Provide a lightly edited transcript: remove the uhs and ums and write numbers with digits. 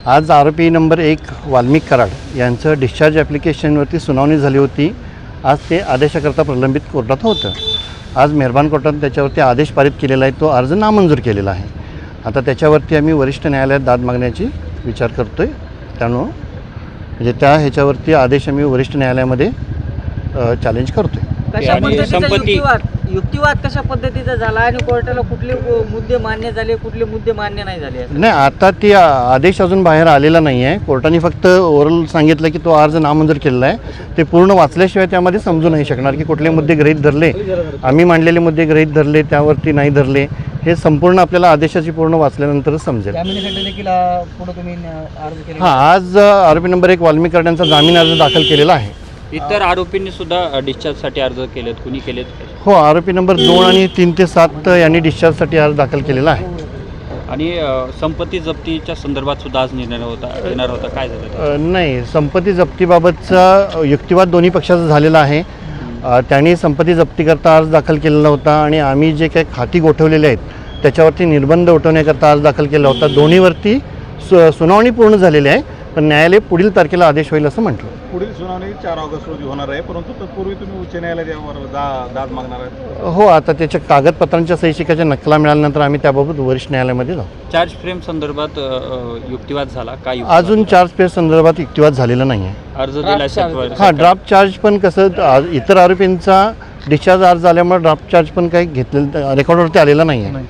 आज आरोपी नंबर 1 वाल्मिक कराड यांचं डिस्चार्ज ॲप्लिकेशनवरती सुनावणी झाली होती। आज ते आदेशाकरता प्रलंबित कोर्टात होतं। आज मेहरबान कोर्टाने त्याच्यावरती आदेश पारित केलेला आहे, तो अर्ज नामंजूर केलेला आहे। आता त्याच्यावरती आम्ही वरिष्ठ न्यायालयात दाद मागण्याची विचार करतो आहे। त्यामुळे म्हणजे त्या ह्याच्यावरती आदेश आम्ही वरिष्ठ न्यायालयामध्ये चॅलेंज करतो आहे। कशा पद्धतीचा युक्तिवाद कशा पद्धतीचा झाला आणि कोर्टाला कुठले मुद्दे मान्य झाले, कुठले मुद्दे मान्य नाही झाले? नाही, आता ती आदेश अजून बाहेर आलेला नाही आहे। कोर्टाने फक्त ओरल सांगितलं की तो अर्ज नामंजूर केलेला आहे। ते पूर्ण वाचल्याशिवाय त्यामध्ये समजू नाही शकणार की कुठले मुद्दे गृहीत धरले, आम्ही मांडलेले मुद्दे गृहीत धरले, त्यावरती नाही धरले, हे संपूर्ण आपल्याला आदेशाची पूर्ण वाचल्यानंतरच समजेल। आज आरोपी नंबर 1 वाल्मिक कराड यांचा जामीन अर्ज दाखल केलेला आहे। इतर आरोपींनी सुद्धा डिस्चार्जसाठी अर्ज केलेत, कुणी केलेत? हो, आरोपी नंबर 2 आणि 3 ते 7 यांनी डिस्चार्जसाठी अर्ज दाखल केलेला आहे। आणि संपत्ती जप्तीच्या संदर्भात सुद्धा आज निर्णय येणार होता, काय झालं? नाही, संपत्ती जप्तीबाबतचा युक्तिवाद दोन्ही पक्षाचा झालेला आहे। त्यांनी संपत्ती जप्तीकरता अर्ज दाखल केलेला होता आणि आम्ही जे काही खाती गोठवलेले आहेत त्याच्यावरती निर्बंध उठवण्याकरता अर्ज दाखल केला होता। दोन्हीवरती सुनावणी पूर्ण झालेली आहे, पण न्यायालय पुढील तारखेला आदेश होईल असं म्हटलं। पुढील सुनावणी 4 ऑगस्ट रोजी होणार आहे, परंतु तत्पूर्वी तुम्ही उच्च न्यायालयावर दाद मागणार आहे? हो, आता त्याच्या कागदपत्रांच्या सहीशिकाच्या नकला मिळाल्यानंतर आम्ही त्याबाबत वरिष्ठ न्यायालयामध्ये जाऊ। चार्ज फ्रेम संदर्भात युक्तिवाद झाला का? अजून चार्ज फ्रेम संदर्भात युक्तिवाद झालेला नाही आहे। अर्ज दिला हां, ड्राफ्ट चार्ज पण कसं इतर आरोपींचा डिस्चार्ज अर्ज आल्यामुळे ड्राफ्ट चार्ज पण काही घेतलेलं रेकॉर्डवरती आलेला नाही आहे।